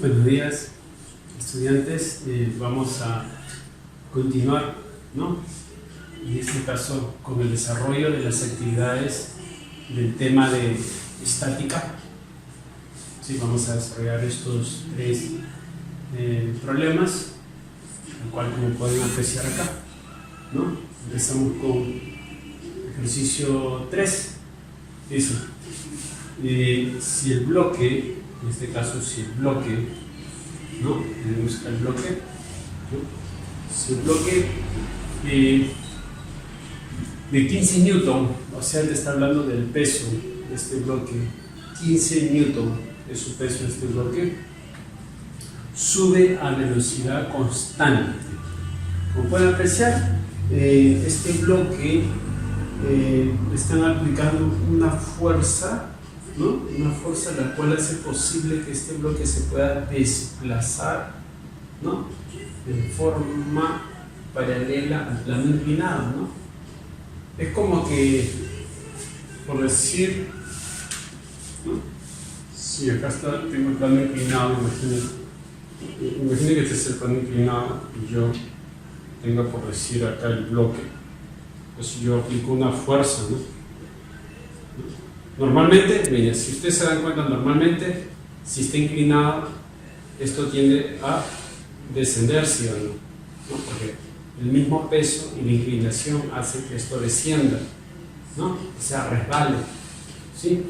Buenos días, estudiantes. Vamos a continuar, ¿no? En este caso, con el desarrollo de las actividades del tema de estática. Sí, vamos a desarrollar estos tres problemas, el cual, como pueden apreciar acá, ¿no? Empezamos con ejercicio 3. Eso. Si el bloque, en este caso, si el bloque, ¿no? Tenemos el bloque, ¿no? Si el bloque de 15 newton, o sea, te está hablando del peso de este bloque, 15 newton es su peso de este bloque, sube a velocidad constante. Como pueden apreciar, este bloque están aplicando una fuerza, ¿no? Una fuerza la cual hace posible que este bloque se pueda desplazar, ¿no? En forma paralela al plano inclinado, ¿no? Es como que, por decir, ¿no? Si acá tengo el plano inclinado, imaginen que este es el plano inclinado y yo tengo, por decir, acá el bloque. Entonces yo aplico una fuerza, ¿no? Normalmente, miren, si ustedes se dan cuenta, normalmente, si está inclinado, esto tiende a descender, ¿sí o no? ¿No? Porque el mismo peso y la inclinación hace que esto descienda, ¿no? O sea, resbale, ¿sí?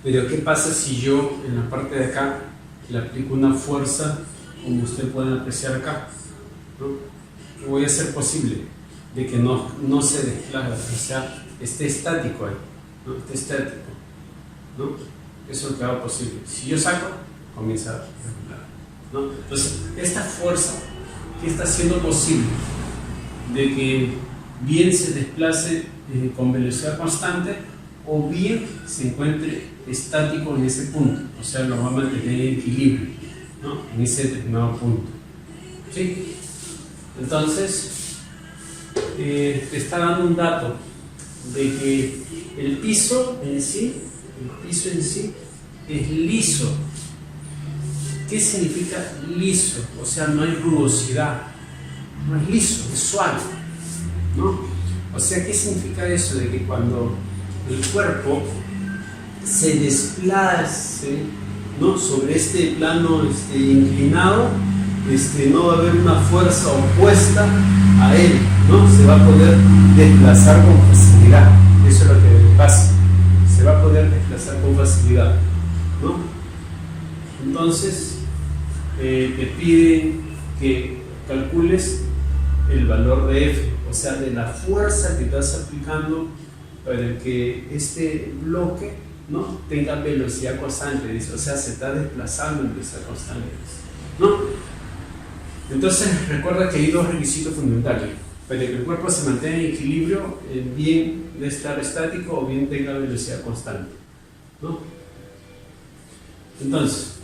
Pero ¿qué pasa si yo en la parte de acá le aplico una fuerza, como ustedes pueden apreciar acá, ¿no? ¿Qué voy a hacer posible? De que no se desplaza, o sea, esté estático ahí, ¿no? Esté estático, ¿no? Eso es lo que hago posible. Si yo saco, comienza a resbalar, ¿no? Entonces, esta fuerza que está haciendo posible de que bien se desplace con velocidad constante o bien se encuentre estático en ese punto, o sea, lo va a mantener en equilibrio, ¿no? En ese determinado punto, ¿sí? Entonces, te está dando un dato de que el piso en sí es liso. ¿Qué significa liso? O sea, no hay rugosidad, no es liso, es suave, ¿no? O sea, ¿qué significa eso? De que cuando el cuerpo se desplace, ¿no? Sobre este plano inclinado, no va a haber una fuerza opuesta a él, ¿no? Se va a poder desplazar con facilidad. Eso es lo que pasa, se va a poder desplazar con facilidad, ¿no? Entonces te piden que calcules el valor de F, o sea, de la fuerza que estás aplicando para que este bloque, ¿no? tenga velocidad constante, o sea, se está desplazando en velocidad constante, ¿no? Entonces recuerda que hay dos requisitos fundamentales para que el cuerpo se mantenga en equilibrio, bien de estar estático o bien tenga velocidad constante, ¿no? Entonces,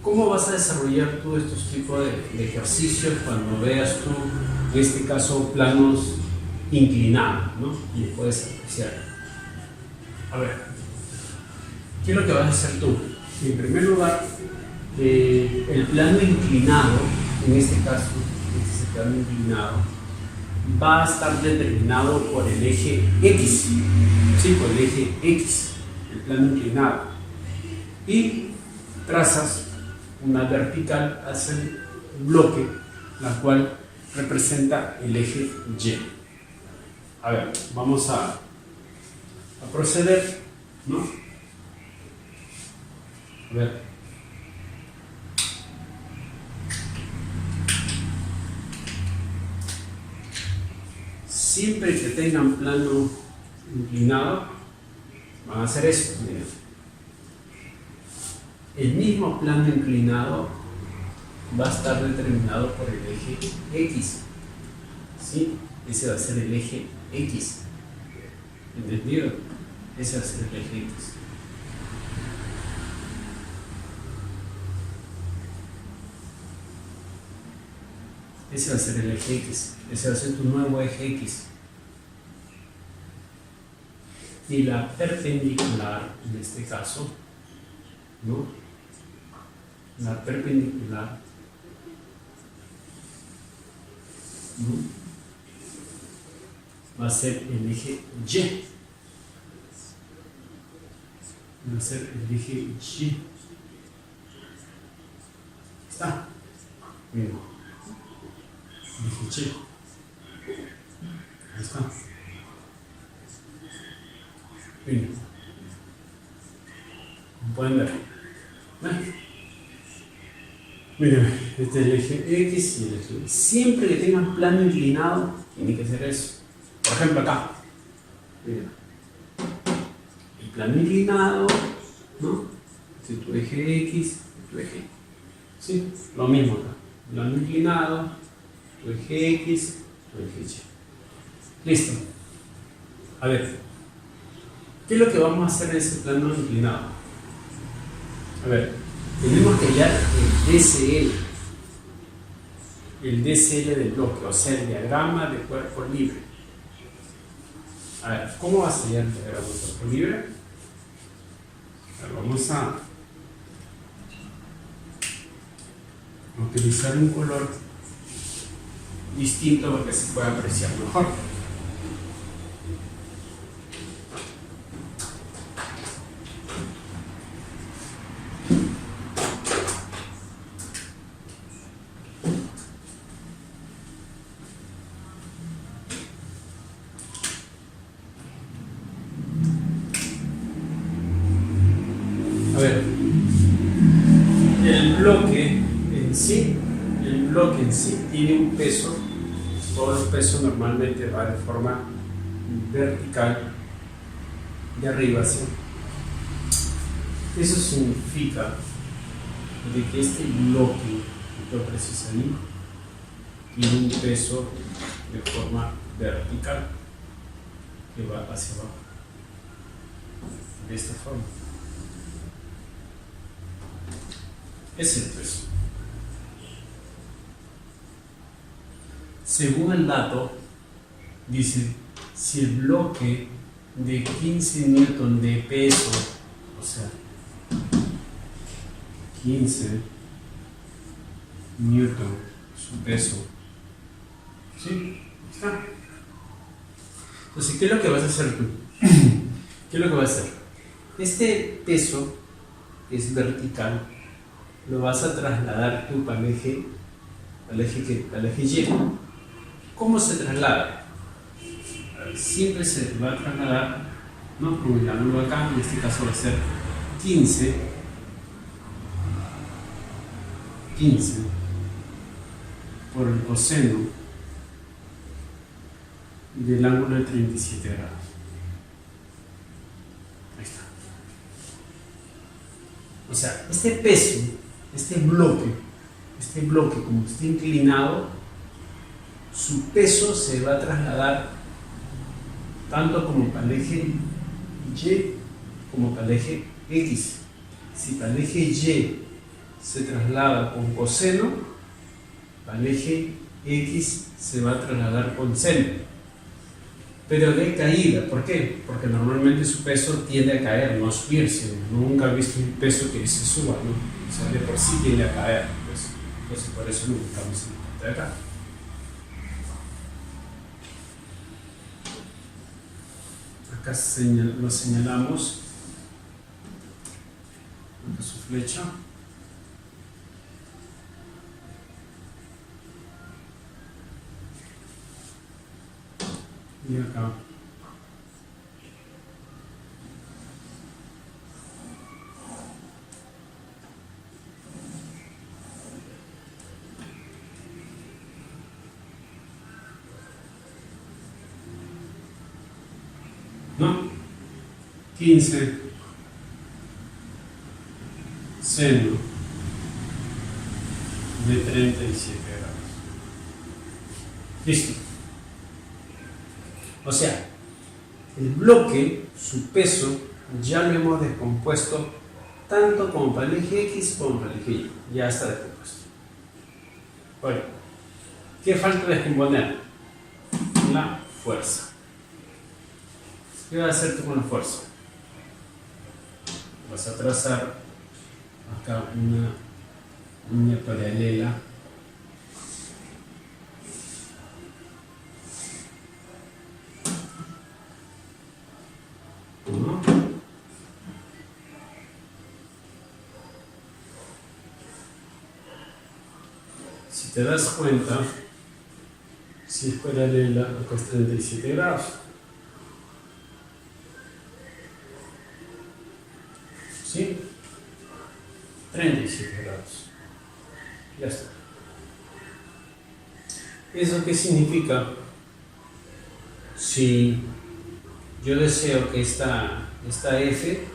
¿cómo vas a desarrollar tú estos tipos de ejercicios cuando veas tú, en este caso, planos inclinados, ¿no? Y puedes apreciar. A ver, ¿qué es lo que vas a hacer tú? En primer lugar, el plano inclinado, en este caso, este es el plano inclinado, va a estar determinado por el eje X, ¿sí? Por el eje X, el plano inclinado. Y trazas una vertical hacia el bloque, la cual representa el eje Y. A ver, vamos a proceder, ¿no? A ver. Siempre que tengan plano inclinado, van a hacer esto. Miren. El mismo plano inclinado va a estar determinado por el eje X, ¿sí? Ese va a ser el eje X. ¿Entendido? Ese va a ser el eje X. Ese va a ser el eje X. Ese va a ser tu nuevo eje X. Y la perpendicular, en este caso, ¿no? La perpendicular, ¿no? Va a ser el eje Y. Va a ser el eje Y. ¿Está? Bien. El eje Y. Ahí está. Bien. Como pueden ver. Miren, este es el eje X y el eje Y. Siempre que tengan plano inclinado, tiene que ser eso. Por ejemplo, acá. Miren. El plano inclinado, ¿no? Este es tu eje X y tu eje Y. ¿Sí? Lo mismo acá. Plano inclinado, tu eje X, tu eje Y. Listo. A ver. ¿Qué es lo que vamos a hacer en ese plano inclinado? A ver. Tenemos que hallar el DCL del bloque, o sea, el diagrama de cuerpo libre. A ver, ¿cómo vas a hallar el diagrama de cuerpo libre? A ver, vamos a utilizar un color distinto para que se pueda apreciar mejor. A ver, el bloque en sí tiene un peso. Todo el peso normalmente va de forma vertical, de arriba hacia abajo. Eso significa de que este bloque que yo preciso ahí tiene un peso de forma vertical que va hacia abajo, de esta forma. Es el peso. Según el dato, dice, si el bloque de 15 newton de peso, o sea, 15 newton su peso, ¿sí? Está. Entonces, ¿qué es lo que vas a hacer tú? ¿Qué es lo que vas a hacer? Este peso, que es vertical, lo vas a trasladar tú para el eje Y. ¿Cómo se traslada? Siempre se va a trasladar, ¿no? Con el ángulo acá, en este caso va a ser 15 por el coseno del ángulo de 37 grados. Ahí está. O sea, este peso, este bloque como está inclinado, su peso se va a trasladar tanto como para el eje Y como para el eje X. Si para el eje Y se traslada con coseno, para el eje X se va a trasladar con seno. Pero de caída, ¿por qué? Porque normalmente su peso tiende a caer, no a subirse. Nunca he visto un peso que se suba, ¿no? O sea, de por sí tiende a caer. Pues. Entonces, por eso lo ubicamos en la parte de acá. Acá lo señalamos. Acá su flecha. Y acá. ¿No? 15 seno de 37 grados. Listo. O sea, el bloque, su peso, ya lo hemos descompuesto tanto como para el eje X como para el eje Y. Ya está descompuesto. Bueno, ¿qué falta descomponer? La fuerza. ¿Qué vas a hacer tú con la fuerza? Vas a trazar acá una paralela. ¿No? Si te das cuenta, si es paralela, acá es 37 grados. ¿Sí? 37 grados. Ya está. ¿Eso qué significa? Si yo deseo que esta F,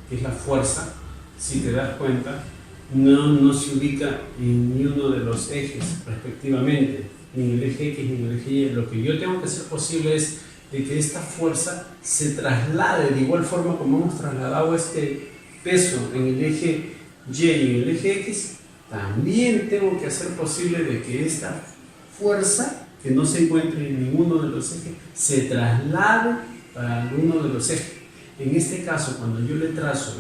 que es la fuerza, si te das cuenta, no se ubica en ni uno de los ejes respectivamente, ni en el eje X ni en el eje Y. Lo que yo tengo que hacer posible es de que esta fuerza se traslade de igual forma como hemos trasladado este peso en el eje Y y en el eje X. También tengo que hacer posible de que esta fuerza, que no se encuentre en ninguno de los ejes, se traslade para alguno de los ejes. En este caso, cuando yo le trazo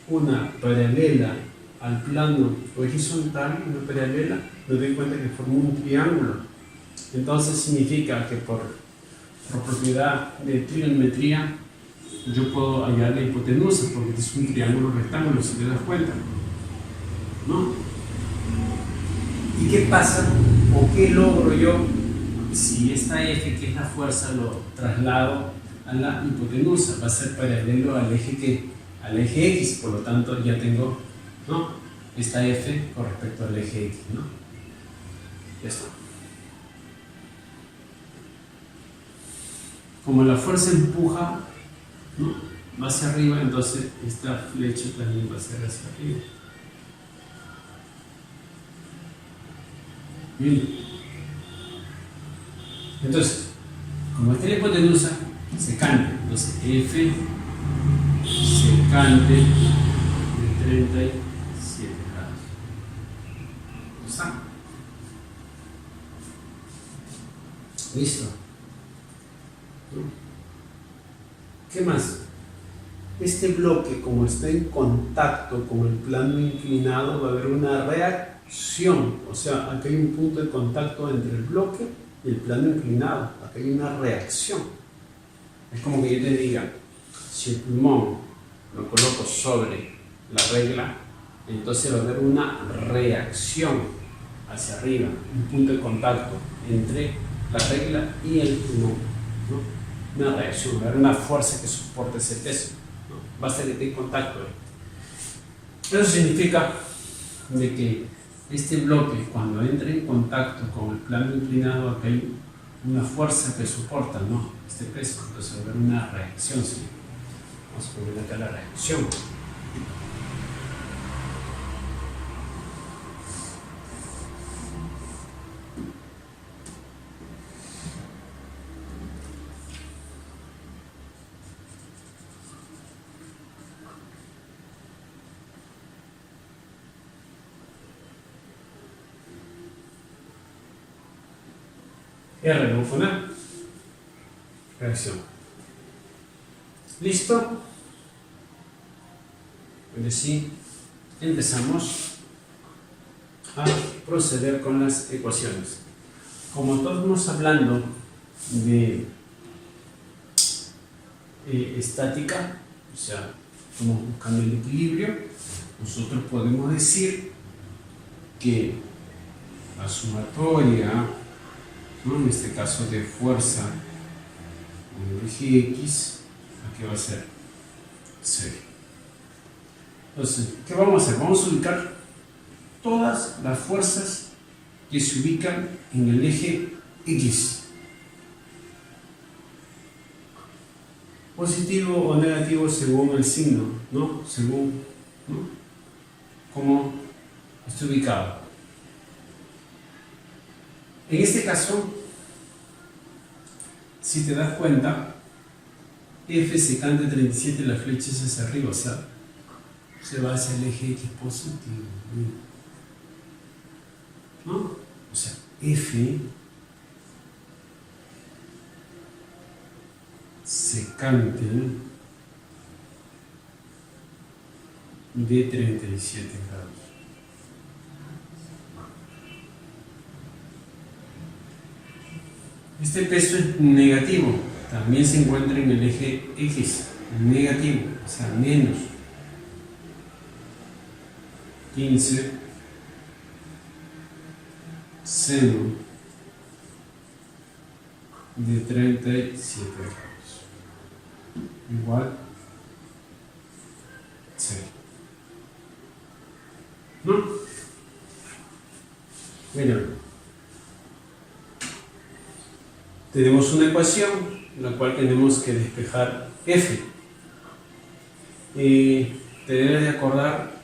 una paralela al plano horizontal, una paralela, me doy cuenta que formo un triángulo. Entonces significa que por propiedad de trigonometría yo puedo hallar la hipotenusa, porque es un triángulo rectángulo, si te das cuenta, ¿no? ¿Y qué pasa o qué logro yo si esta F, que es la fuerza, lo traslado a la hipotenusa? Va a ser paralelo al eje X, por lo tanto ya tengo, ¿no?, esta F con respecto al eje X, ¿no? Ya está. Como la fuerza empuja, ¿no?, va hacia arriba, entonces esta flecha también va a ser hacia arriba. Bien. Entonces, como esta es la hipotenusa, secante. Entonces F secante de 37 grados. ¿Está? ¿Listo? ¿Qué más? Este bloque, como está en contacto con el plano inclinado, va a haber una reacción. O sea, aquí hay un punto de contacto entre el bloque y el plano inclinado. Aquí hay una reacción. Es como que yo te diga, si el pulmón lo coloco sobre la regla, entonces va a haber una reacción hacia arriba, un punto de contacto entre la regla y el pulmón, ¿no? Una reacción, va a haber una fuerza que soporte ese peso, ¿no? Basta que esté en contacto. Eso significa de que este bloque, cuando entre en contacto con el plano inclinado, acá hay una fuerza que soporta, ¿no?, este peso. Entonces va a haber una reacción, ¿sí? Vamos a poner acá la reacción. R, ¿no? Una reacción. ¿Listo? Pues sí, empezamos a proceder con las ecuaciones. Como estamos hablando de estática, o sea, estamos buscando el equilibrio, nosotros podemos decir que la sumatoria, ¿no?, en este caso de fuerza en el eje X, aquí va a ser 0. Entonces, ¿qué vamos a hacer? Vamos a ubicar todas las fuerzas que se ubican en el eje X. Positivo o negativo según el signo, ¿no? Según, ¿no?, cómo está ubicado. En este caso, si te das cuenta, F secante 37, la flecha es hacia arriba, o sea, se va hacia el eje X positivo, ¿no? O sea, F secante de 37 grados. Este peso es negativo, también se encuentra en el eje X, negativo, o sea, menos 15 seno de 37 grados, igual 0. ¿No? Bueno, tenemos una ecuación en la cual tenemos que despejar f. Te debes de acordar,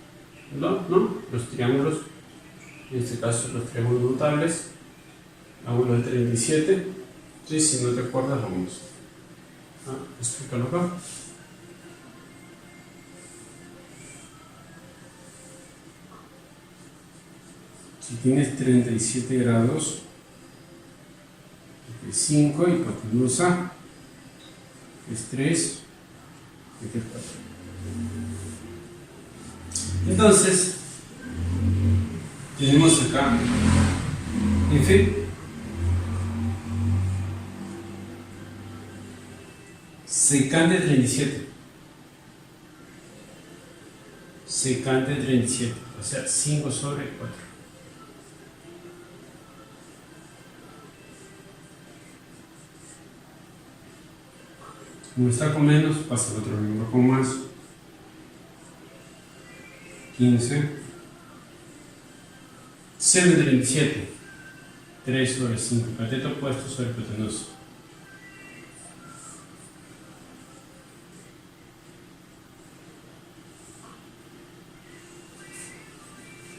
¿no? Los triángulos, en este caso los triángulos notables, ángulo de 37. Sí, si no te acuerdas, vamos a explicarlo acá. Si tienes 37 grados, este es 5, hipotenusa es 3, este es 4. Entonces, tenemos acá F secante 37. Secante 37, o sea, 5 sobre 4. Como está con menos, pasa el otro número con más. 15. Seno de 37. 3 sobre 5. Cateto opuesto sobre hipotenusa.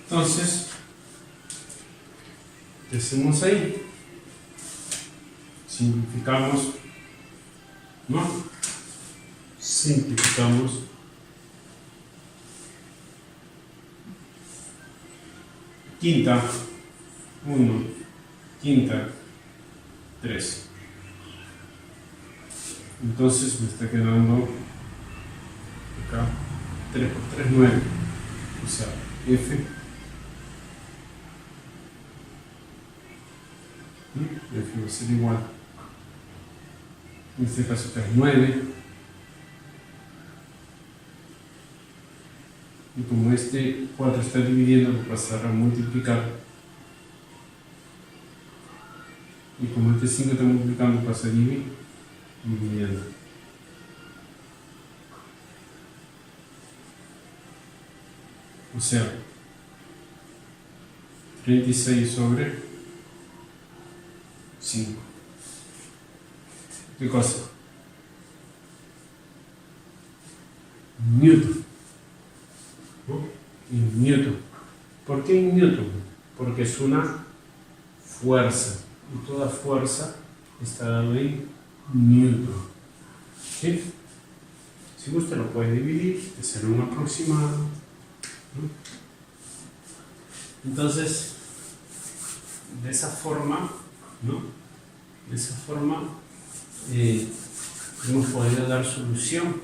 Entonces, ¿qué hacemos ahí? Simplificamos, ¿no? Simplificamos. Quinta, 1, quinta, 3. Entonces me está quedando acá 3 por 3, 9. O sea, F. F va a ser igual. En este caso acá es 9. Y como este 4 está dividiendo, lo pasará a multiplicar. Y como este 5 está multiplicando, pasa a dividiendo. O sea, 36 sobre 5. ¿Qué cosa? Newton. En Newton. ¿Por qué en Newton? Porque es una fuerza. Y toda fuerza está dada en Newton. ¿Sí? Si gusta lo puedes dividir, te será un aproximado. ¿No? Entonces, de esa forma, ¿no? De esa forma hemos podido dar solución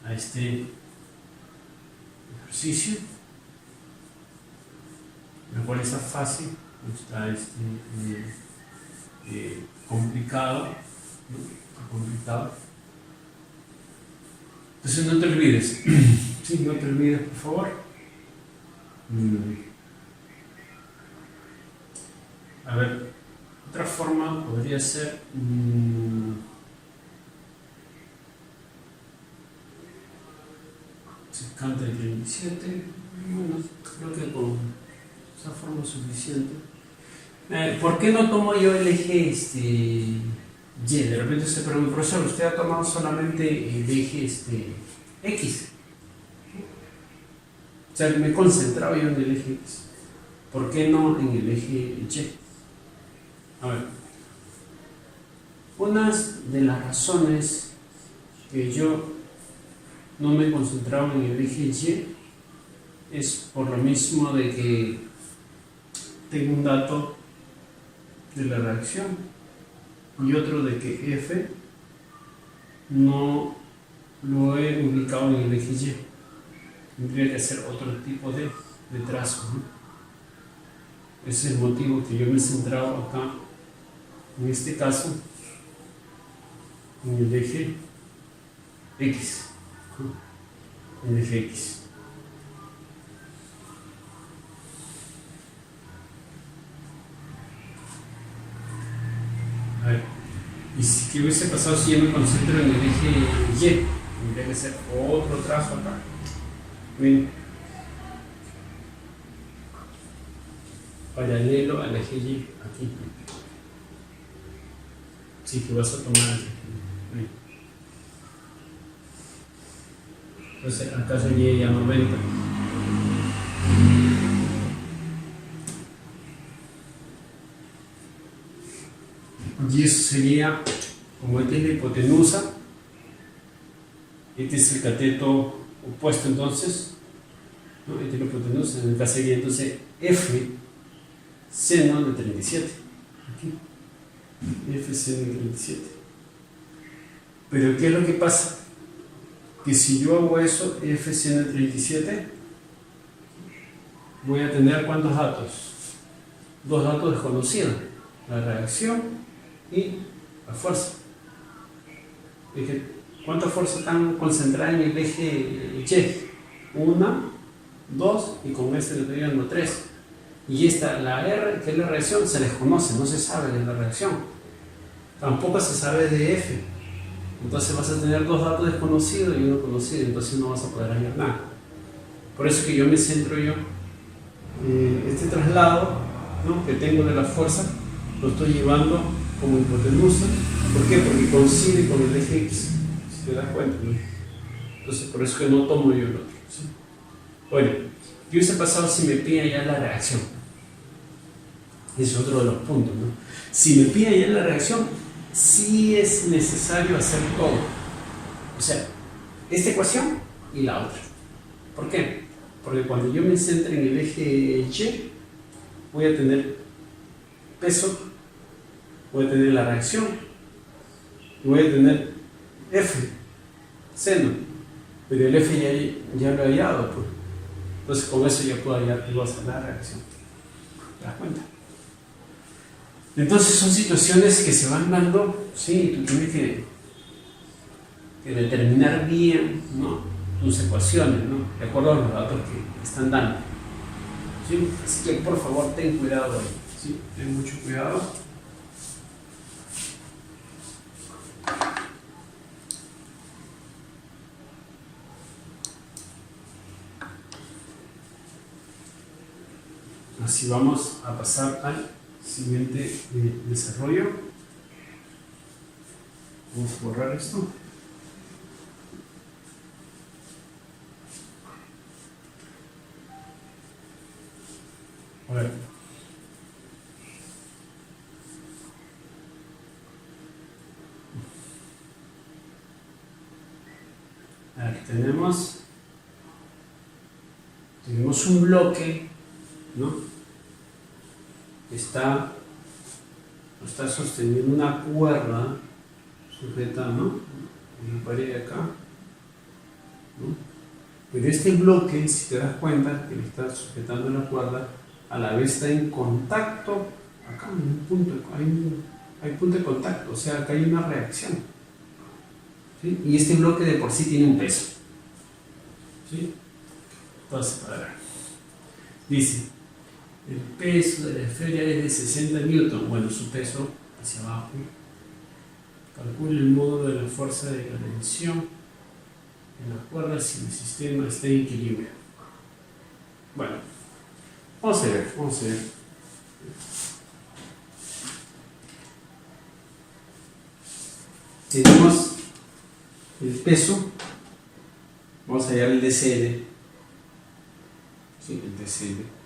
a este ejercicio, el cual está fácil, no está complicado, ¿no? Está complicado. Entonces no te olvides, sí, no te olvides, por favor. A ver, otra forma podría ser secante de 37. Bueno, creo que con esa forma es suficiente. ¿Por qué no tomo yo el eje Y? De repente se pregunta, profesor, usted ha tomado solamente el eje X. O sea, me he concentrado yo en el eje X. ¿Por qué no en el eje Y? A ver, una de las razones que yo no me he concentrado en el eje Y es por lo mismo de que tengo un dato de la reacción y otro de que F no lo he ubicado en el eje Y. tendría que hacer otro tipo de trazo, ¿no? Ese es el motivo que yo me he centrado acá, en este caso, en el eje X, ¿no? En el eje X. A ver, y si que hubiese pasado si yo me concentro en el eje Y, tendría que hacer otro trazo acá. Bien. Paralelo al eje Y, aquí. Sí, que vas a tomar el eje Y. Bien. Entonces, acá sería ya 90. Y eso sería, como esta es la hipotenusa, este es el cateto opuesto entonces, ¿no? Este es la hipotenusa, en el caso sería entonces F seno de 37. Aquí. F seno de 37. Pero ¿qué es lo que pasa? Que si yo hago eso, F seno de 37, voy a tener ¿cuántos datos? Dos datos desconocidos, la reacción y la fuerza. ¿Cuántas fuerzas están concentradas en el eje Y? Una, dos, y con este le estoy dando tres. Y esta, la R, que es la reacción, se desconoce, no se sabe de la reacción. Tampoco se sabe de F. Entonces vas a tener dos datos desconocidos y uno conocido, entonces no vas a poder hallar nada. Por eso que yo me centro este traslado, ¿no?, que tengo de la fuerza, lo estoy llevando como hipotenusa. ¿Por qué? Porque coincide con el eje X, si te das cuenta, ¿no? Entonces por eso que no tomo yo el otro, ¿sí? Bueno, ¿qué hubiese pasado si me pide ya la reacción? Es otro de los puntos, ¿no? Si me pide ya la reacción, sí es necesario hacer todo. O sea, esta ecuación y la otra. ¿Por qué? Porque cuando yo me centre en el eje Y, voy a tener peso, voy a tener la reacción, y voy a tener F, seno, pero el F ya lo he hallado, pues. Entonces con eso ya puedo hallar la reacción. ¿Te das cuenta? Entonces son situaciones que se van dando, sí, tú tienes que determinar bien, ¿no?, tus ecuaciones, ¿no?, de acuerdo a los datos que están dando, ¿sí? Así que por favor ten cuidado ahí, ¿sí? Ten mucho cuidado. Así vamos a pasar al siguiente desarrollo. Vamos a borrar esto. A ver. Aquí tenemos un bloque, ¿no?, que está sosteniendo una cuerda sujeta, ¿no?, en la pared de acá, ¿no? Pero este bloque, si te das cuenta que le está sujetando la cuerda, a la vez está en contacto acá, en un punto, hay punto de contacto, o sea, acá hay una reacción, ¿sí? Y este bloque de por sí tiene un peso, ¿sí? Entonces, para ver, dice, el peso de la esfera es de 60 newton. Bueno, su peso hacia abajo. Calcule el módulo de la fuerza de la tensión en las cuerdas si el sistema está en equilibrio. Bueno, vamos a ver. Tenemos el peso, vamos a hallar el DCL. Sí, el DCL.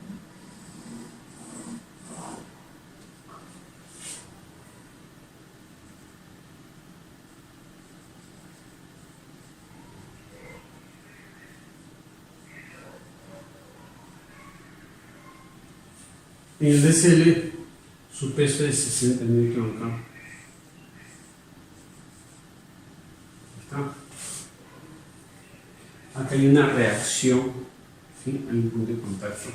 En el DCL, su peso es 60 newton acá. Está. acá hay una reacción, ¿sí? Hay un punto de contacto.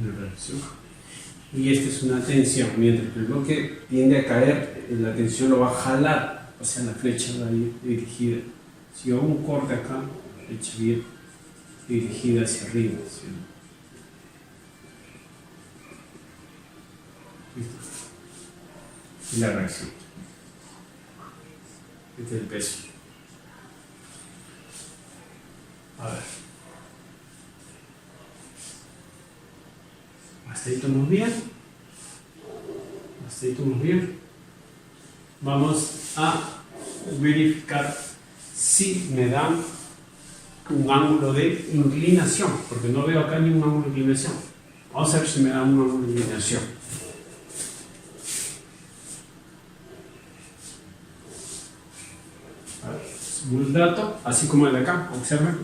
Una reacción. Y esta es una tensión, mientras que el bloque tiende a caer, la tensión lo va a jalar, o sea, la flecha va a ir dirigida. Si hago un corte acá, la flecha va a ir dirigida hacia arriba. ¿Sí? Y la reacción. Este es el peso. A ver. Hasta ahí tomamos bien. Hasta ahí tomamos bien. Vamos a verificar si me dan un ángulo de inclinación, porque no veo acá ningún ángulo de inclinación. Vamos a ver si me dan un ángulo de inclinación. A ver, subo el dato, así como el de acá, observen,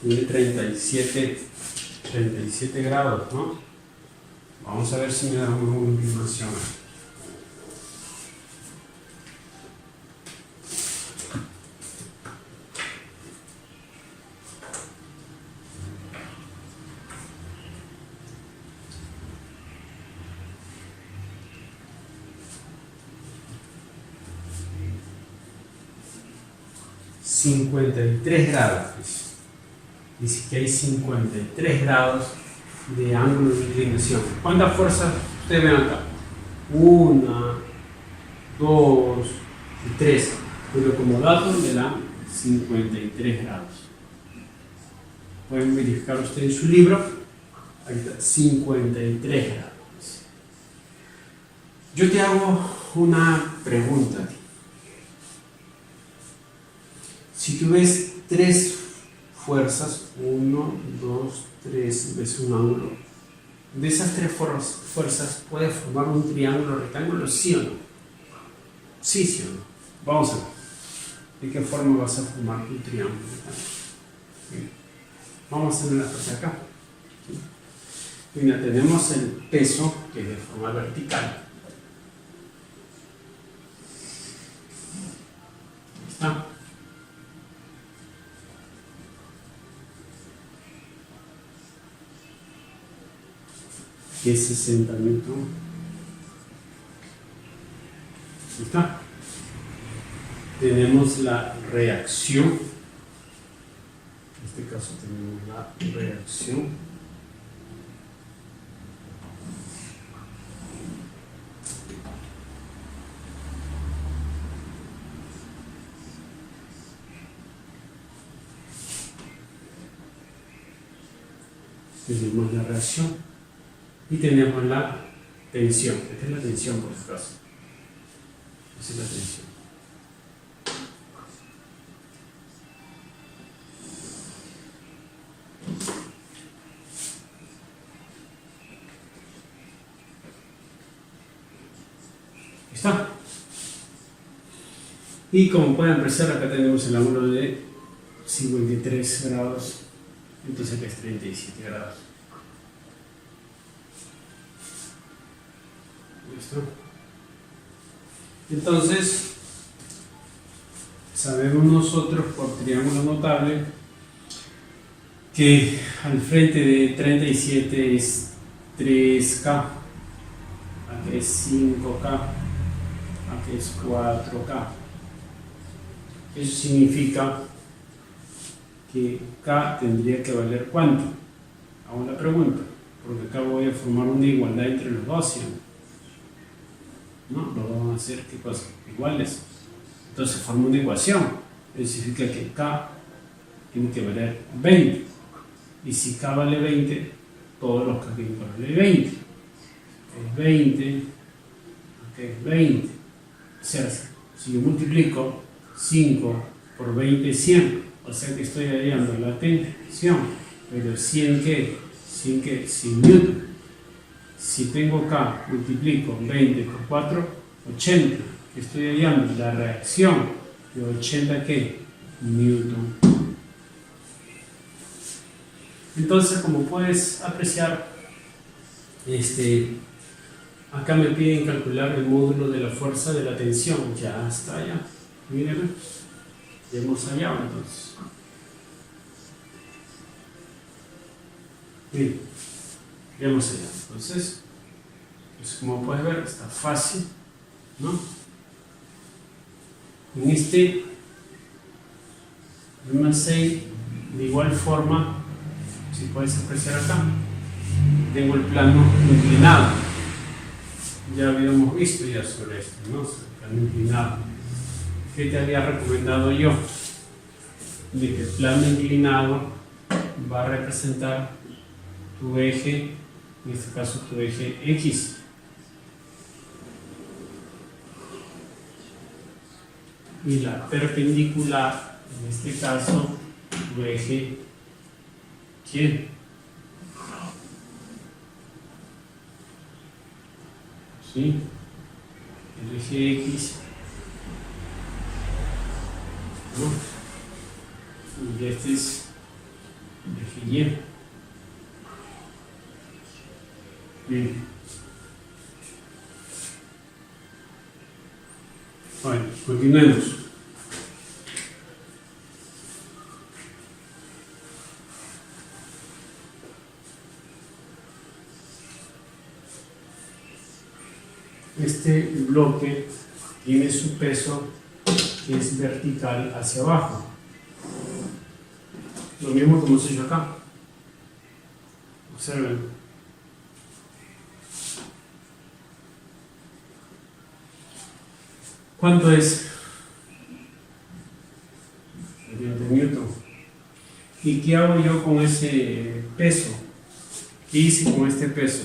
tiene 37 grados, ¿no? Vamos a ver si me da un ángulo de inclinación. $53. Dice que hay 53 grados de ángulo de inclinación. ¿Cuántas fuerzas ustedes ven acá? 1, 2 y 3. Pero como dato le dan 53 grados. Pueden verificar ustedes en su libro. Ahí está, 53 grados. Yo te hago una pregunta. Si tú ves 3 fuerzas, 1, 2, 3, ves un ángulo, de esas 3 fuerzas puedes formar un triángulo rectángulo, ¿sí o no? Sí, sí o no. Vamos a ver. ¿De qué forma vas a formar tu triángulo rectángulo? Vamos a hacer una cosa acá. Mira, tenemos el peso que es de forma vertical. Ahí está. Que es 60 newton. Ahí está. Tenemos la reacción. En este caso tenemos la reacción. Tenemos la reacción. Y tenemos la tensión. Esta es la tensión, por si acaso. Esa es la tensión. Ahí está. Y como pueden apreciar, acá tenemos el ángulo de 53 grados. Entonces acá es 37 grados. ¿Listo? Entonces, sabemos nosotros por triángulo notable que al frente de 37 es 3K, aquí es 5K, aquí es 4K. Eso significa que K tendría que valer ¿cuánto? Hago la pregunta, porque acá voy a formar una igualdad entre los dos, ¿sí? ¿No? Los dos van a ser, ¿qué cosa? Iguales. Entonces forma una ecuación. Eso significa que K tiene que valer 20. Y si K vale 20, todos los K tienen que valer 20. Es 20, aquí es 20. O sea, si yo multiplico 5 por 20 es 100. O sea que estoy hallando la tensión. Pero 100 ¿qué? 100 newton. Si tengo K, multiplico 20 por 4, 80. Estoy hallando la reacción de 80 ¿qué? Newton. Entonces, como puedes apreciar, acá me piden calcular el módulo de la fuerza de la tensión. Ya está allá. Mírenme. Ya hemos hallado entonces. Bien. Ya hemos hallado. Entonces, pues como puedes ver, está fácil, ¿no? En este problema 6, de igual forma, si puedes apreciar acá, tengo el plano inclinado. Ya habíamos visto ya sobre esto, ¿no? Sobre el plano inclinado. ¿Qué te había recomendado yo? De que el plano inclinado va a representar tu eje, en este caso tu eje X. Y la perpendicular, en este caso, tu eje Y. ¿Sí? El eje X, ¿no? Y este es el eje Y. Bien. Bueno, continuemos. Este bloque tiene su peso que es vertical hacia abajo. Lo mismo como se hizo acá. Observen. ¿Cuánto es? 20 newton. ¿Y qué hago yo con ese peso? ¿Qué hice con este peso?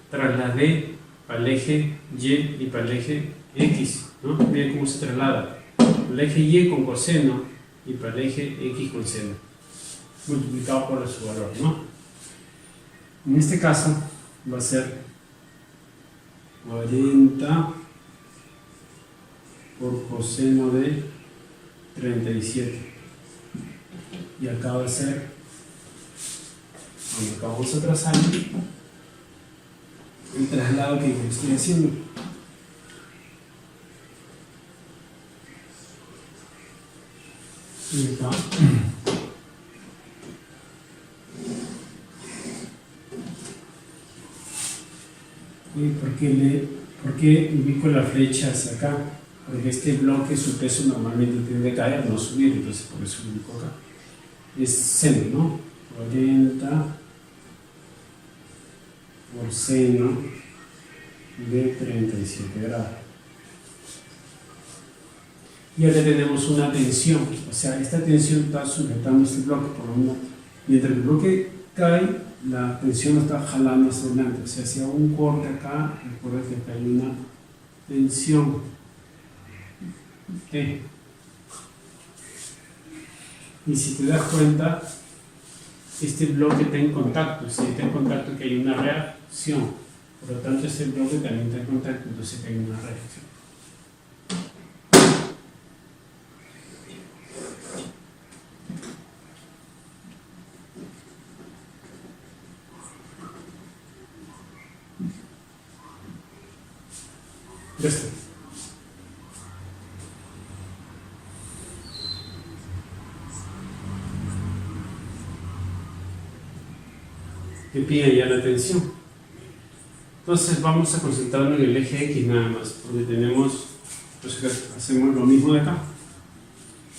Trasladé para el eje Y y para el eje X, ¿no? Miren cómo se traslada. El eje Y con coseno y para el eje X con seno, multiplicado por su valor, ¿no? En este caso va a ser 40 por coseno de 37. Y acá va a ser, bueno, acá vamos a trazar el traslado que estoy haciendo. Y acá. ¿Por qué ubico la flecha hacia acá? Porque este bloque, su peso normalmente tiende a caer, no subir, entonces por eso lo ubico acá. Es seno, ¿no? 40 por seno de 37 grados. Y ahora tenemos una tensión, o sea, esta tensión está sujetando este bloque, por lo menos. Mientras el bloque cae, la tensión lo está jalando hacia adelante. O sea, si hago un corte acá, recuerda que acá hay una tensión. ¿Okay? Y si te das cuenta, este bloque está en contacto. Si está en contacto, que hay una reacción. Por lo tanto, este bloque también está en contacto, entonces que hay una reacción. Ya está. Que pide ya la tensión. Entonces vamos a concentrarnos en el eje X nada más, porque tenemos, pues hacemos lo mismo de acá,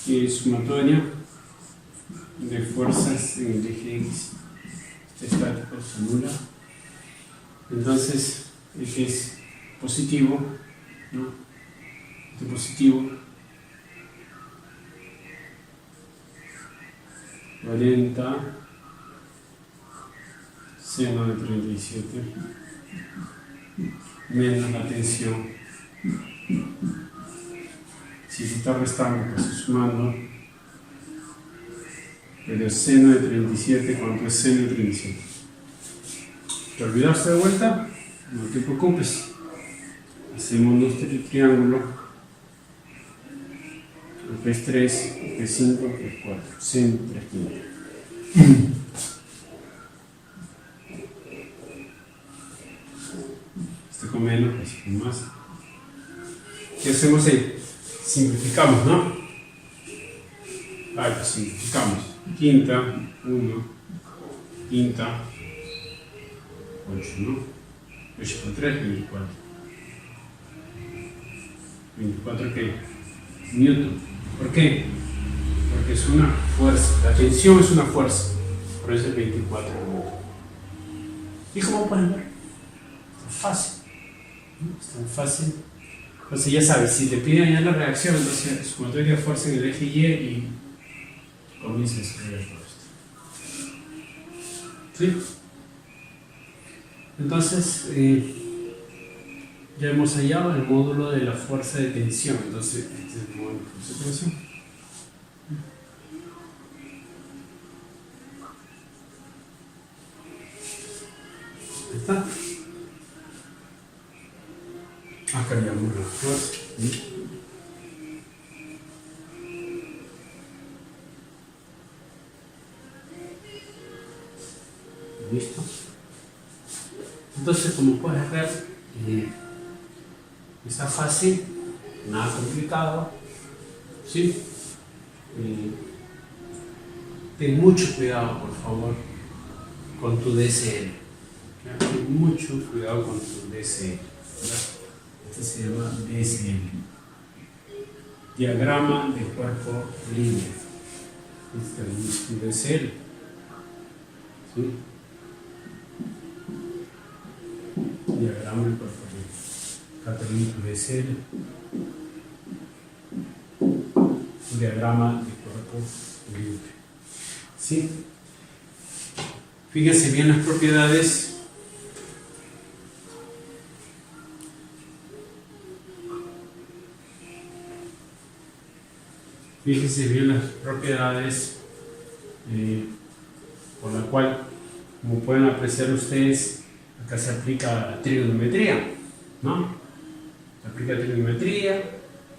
que es sumatoria de fuerzas en el eje X. Este estático se anula. Entonces, el que es positivo, ¿no? Este positivo, 40 seno de 37 menos la tensión. Si se está restando, pues sumando. Pero seno de 37, ¿cuánto es seno de 37? ¿Te olvidaste de vuelta? No te preocupes. Hacemos nuestro triángulo. Acá es 3, acá es 5, acá es 4. Seno 3 quintos. con menos, recibo más. ¿Qué hacemos ahí? Simplificamos, ¿no? Pues simplificamos. Quinta, 1, quinta, 8, ¿no? 8 por 3, 24. 24 ¿qué? Newton. ¿Por qué? Porque es una fuerza. La tensión es una fuerza. Por eso es 24 Newton. ¿Y cómo pueden ver? Es tan fácil. Es tan fácil. Entonces ya sabes, si te piden ya la reacción, entonces sumatoria de fuerza en el eje Y y comienza a escribir todo esto. ¿Sí? Entonces, ya hemos hallado el módulo de la fuerza de tensión. Entonces, este es el módulo de fuerza de tensión. Ahí está. Acá llamamos la fuerza. ¿Listo? Entonces, como puedes ver, está fácil, nada complicado, ¿sí? Ten mucho cuidado, por favor, con tu DSL. Ten mucho cuidado con tu DSL. Este se llama DSL. Diagrama de cuerpo libre. Este es tu DSL. ¿Sí? Diagrama de cuerpo libre. Acá tenemos tu DSL. Diagrama de cuerpo libre. ¿Sí? Fíjense bien las propiedades. Fíjense bien las propiedades por la cual, como pueden apreciar ustedes, acá se aplica trigonometría, ¿no? Se aplica trigonometría,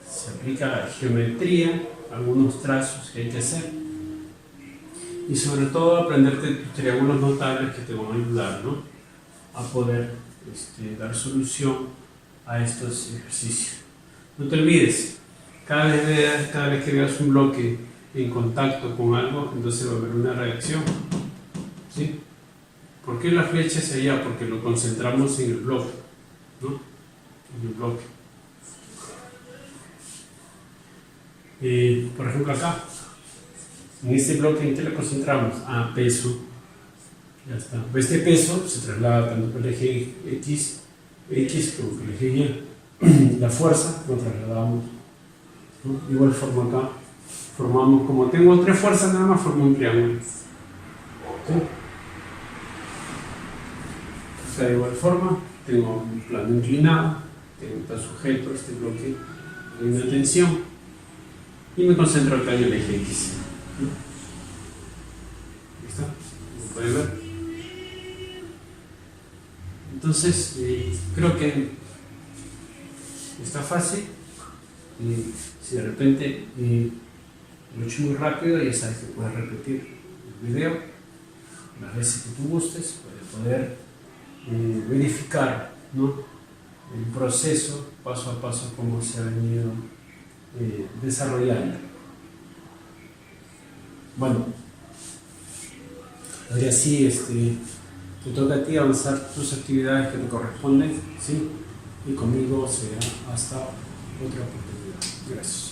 se aplica geometría, algunos trazos que hay que hacer, y sobre todo aprenderte tus triángulos notables que te van a ayudar, ¿no? A poder dar solución a estos ejercicios. No te olvides, cada vez que veas un bloque en contacto con algo, entonces va a haber una reacción, ¿sí? ¿Por qué la flecha es allá? Porque lo concentramos en el bloque, ¿no? En el bloque. Por ejemplo acá, en este bloque, ¿en qué lo concentramos? Peso. Ya está. Este peso se traslada tanto por el eje X como por el eje Y. La fuerza lo trasladamos, ¿no? De igual forma acá, formamos, como tengo tres fuerzas nada más, formo un triángulo. ¿Sí? Acá de igual forma, tengo un plano inclinado, está sujeto a este bloque de una tensión y me concentro acá en el eje X. Ahí está, como pueden ver. Entonces, creo que está fácil. Si de repente lo he hecho muy rápido, ya sabes que puedes repetir el video las veces que tú gustes para poder verificar, ¿no? El proceso paso a paso como se ha venido desarrollando. Bueno, ahora sí, te toca a ti avanzar tus actividades que te corresponden, ¿sí? Y conmigo será hasta otra oportunidad. Gracias.